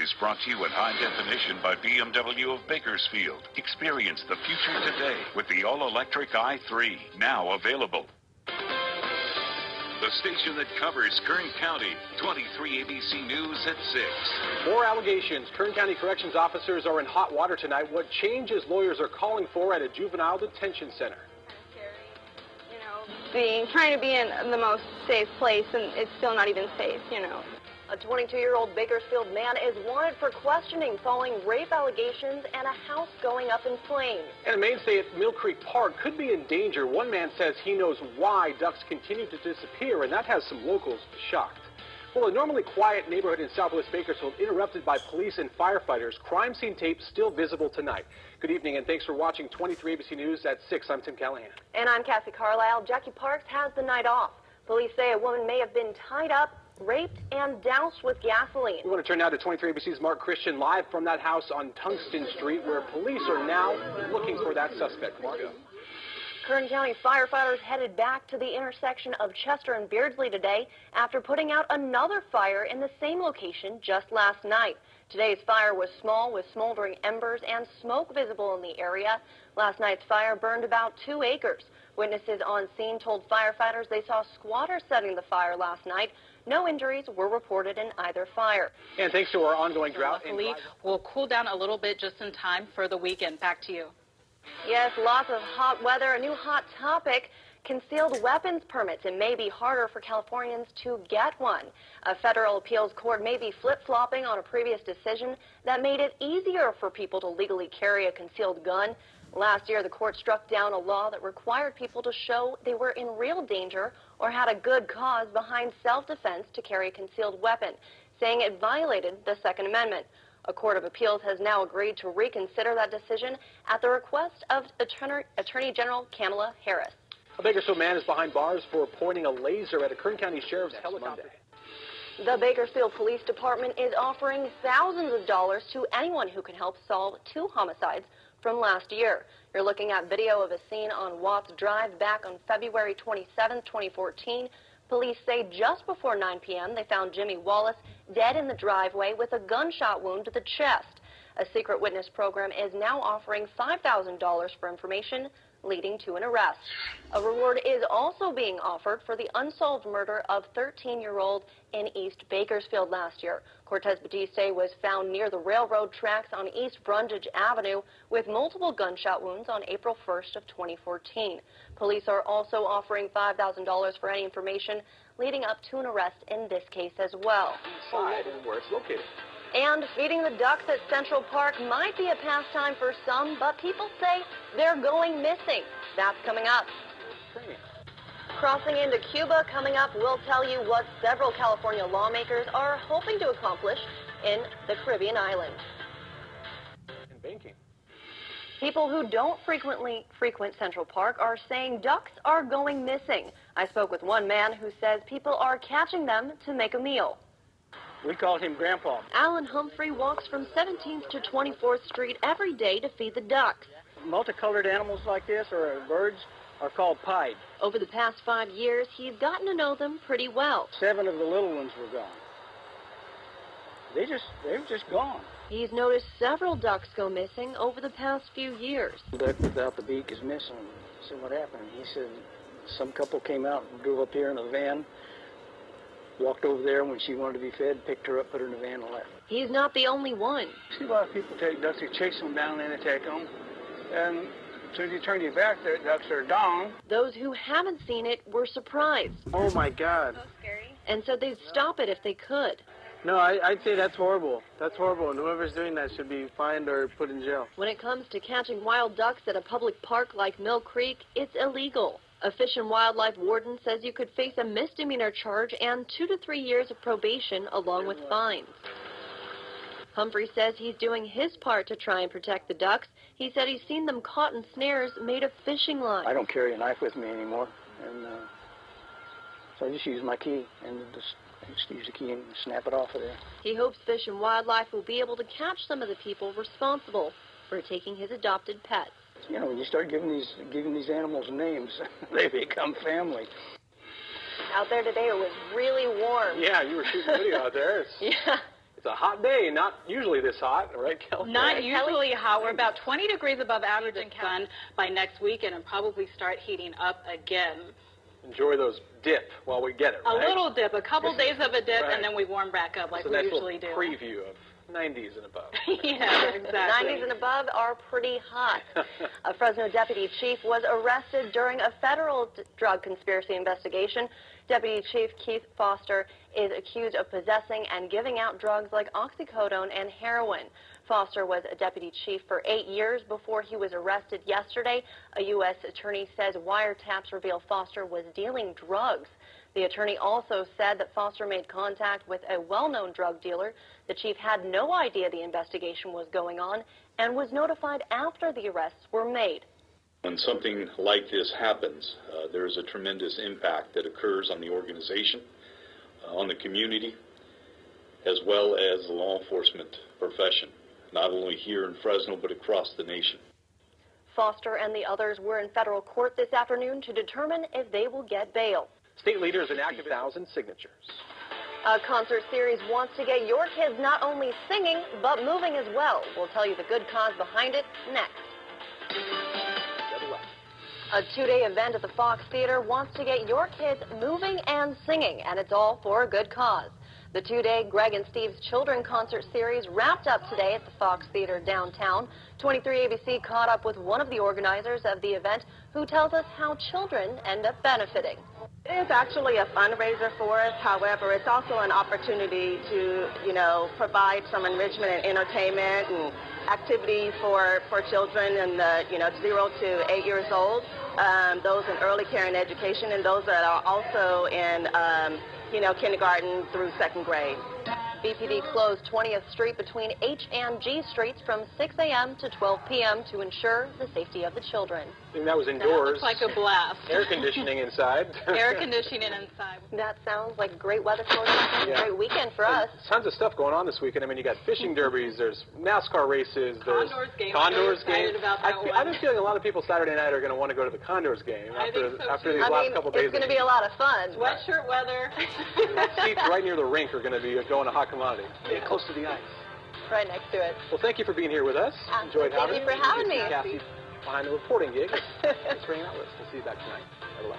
Is brought to you in high definition by BMW of Bakersfield. Experience the future today with the all-electric i3, now available. The station that covers Kern County, 23 ABC News at 6. More allegations. Kern County corrections officers are in hot water tonight. What changes lawyers are calling for at a juvenile detention center? Trying to be in the most safe place, and it's still not even safe, A 22-year-old Bakersfield man is wanted for questioning following rape allegations and a house going up in flames. And a mainstay at Mill Creek Park could be in danger. One man says he knows why ducks continue to disappear, and that has some locals shocked. Well, a normally quiet neighborhood in southwest Bakersfield interrupted by police and firefighters. Crime scene tape still visible tonight. Good evening, and thanks for watching 23 ABC News at 6. I'm Tim Callahan. And I'm Cassie Carlisle. Jackie Parks has the night off. Police say a woman may have been tied up, raped, and doused with gasoline. We want to turn now to 23 ABC's Mark Christian live from that house on Tungsten Street, where police are now looking for that suspect. Mark. Kern County firefighters headed back to the intersection of Chester and Beardsley today after putting out another fire in the same location just last night. Today's fire was small with smoldering embers and smoke visible in the area. Last night's fire burned about 2 acres. Witnesses on scene told firefighters they saw squatters setting the fire last night. No injuries were reported in either fire. And thanks to our ongoing drought. Luckily, we'll cool down a little bit just in time for the weekend. Back to you. Yes, lots of hot weather. A new hot topic, concealed weapons permits. It may be harder for Californians to get one. A federal appeals court may be flip-flopping on a previous decision that made it easier for people to legally carry a concealed gun. Last year, the court struck down a law that required people to show they were in real danger or had a good cause behind self-defense to carry a concealed weapon, saying it violated the Second Amendment. A court of appeals has now agreed to reconsider that decision at the request of Attorney General Kamala Harris. A Bakersfield man is behind bars for pointing a laser at a Kern County sheriff's helicopter. The Bakersfield Police Department is offering thousands of dollars to anyone who can help solve 2 homicides from last year. You're looking at video of a scene on Watts Drive back on February 27, 2014. Police say just before 9 p.m. they found Jimmy Wallace dead in the driveway with a gunshot wound to the chest. A secret witness program is now offering $5,000 for information leading to an arrest. A reward is also being offered for the unsolved murder of 13-year-old in East Bakersfield last year. Cortez Batiste was found near the railroad tracks on East Brundage Avenue with multiple gunshot wounds on April 1st of 2014. Police are also offering $5,000 for any information leading up to an arrest in this case as well. And where it's located. And feeding the ducks at Central Park might be a pastime for some, but people say they're going missing. That's coming up. Crossing into Cuba coming up, we'll tell you what several California lawmakers are hoping to accomplish in the Caribbean island. And banking. People who don't frequently frequent Central Park are saying ducks are going missing. I spoke with one man who says people are catching them to make a meal. We called him Grandpa. Alan Humphrey walks from 17th to 24th Street every day to feed the ducks. Multicolored animals like this, or birds, are called pied. Over the past 5 years, he's gotten to know them pretty well. 7 of the little ones were gone. They've just gone. He's noticed several ducks go missing over the past few years. The duck without the beak is missing. I said, what happened? He said, some couple came out and drove up here in a van, walked over there when she wanted to be fed, picked her up, put her in the van, and left. He's not the only one. See, a lot of people take ducks, they chase them down and they take them, and as soon as you turn your back, the ducks are down. Those who haven't seen it were surprised. Oh, my God. So scary. And so they'd stop it if they could. No, I'd say that's horrible. That's horrible, and whoever's doing that should be fined or put in jail. When it comes to catching wild ducks at a public park like Mill Creek, it's illegal. A Fish and Wildlife warden says you could face a misdemeanor charge and 2 to 3 years of probation along with fines. Humphrey says he's doing his part to try and protect the ducks. He said he's seen them caught in snares made of fishing line. I don't carry a knife with me anymore, and so I just use my key and just use the key and snap it off of there. He hopes Fish and Wildlife will be able to catch some of the people responsible for taking his adopted pets. You know, when you start giving these animals names, they become family. Out there today, it was really warm. Yeah, you were shooting video out there. Yeah. It's a hot day, not usually this hot, right, Kelly? Not usually hot. We're about 20 degrees above average in sun by next weekend and probably start heating up again. Enjoy those dip while we get it, right? A little dip, a couple days of a dip, Right. and then we warm back up like It's a we nice usually do. little preview of 90s and above. Yeah, exactly. 90s and above are pretty hot. A Fresno deputy chief was arrested during a federal drug conspiracy investigation. Deputy Chief Keith Foster is accused of possessing and giving out drugs like oxycodone and heroin. Foster was a deputy chief for 8 years before he was arrested yesterday. A U.S. attorney says wiretaps reveal Foster was dealing drugs. The attorney also said that Foster made contact with a well-known drug dealer. The chief had no idea the investigation was going on and was notified after the arrests were made. When something like this happens, there is a tremendous impact that occurs on the organization, on the community, as well as the law enforcement profession, not only here in Fresno, but across the nation. Foster and the others were in federal court this afternoon to determine if they will get bail. State leaders enacted 1,000 signatures. A concert series wants to get your kids not only singing, but moving as well. We'll tell you the good cause behind it next. A two-day event at the Fox Theater wants to get your kids moving and singing, and it's all for a good cause. The two-day Greg and Steve's Children Concert Series wrapped up today at the Fox Theater downtown. 23 ABC caught up with one of the organizers of the event who tells us how children end up benefiting. It's actually a fundraiser for us. However, it's also an opportunity to, provide some enrichment and entertainment and activities for children in the, 0 to 8 years old, those in early care and education, and those that are also in, kindergarten through second grade. BPD closed 20th Street between H and G Streets from 6 a.m. to 12 p.m. to ensure the safety of the children. And that was indoors. That looks like a blast. Air conditioning inside. Air conditioning inside. That sounds like great weather for us. Yeah. Great weekend for us. Tons of stuff going on this weekend. I mean, you got fishing derbies, there's NASCAR races, there's Condors game. I have a feeling a lot of people Saturday night are going to want to go to the Condors game after these last couple days. It's going to be a lot of fun. Sweatshirt weather. Seats right near the rink are going to be going a hot commodity. Get close to the ice. Right next to it. Well, thank you for being here with us. Enjoyed having you. Thank you for having me. Cassie behind the reporting gig. Thanks for hanging out with us. We'll see you back tonight at 11.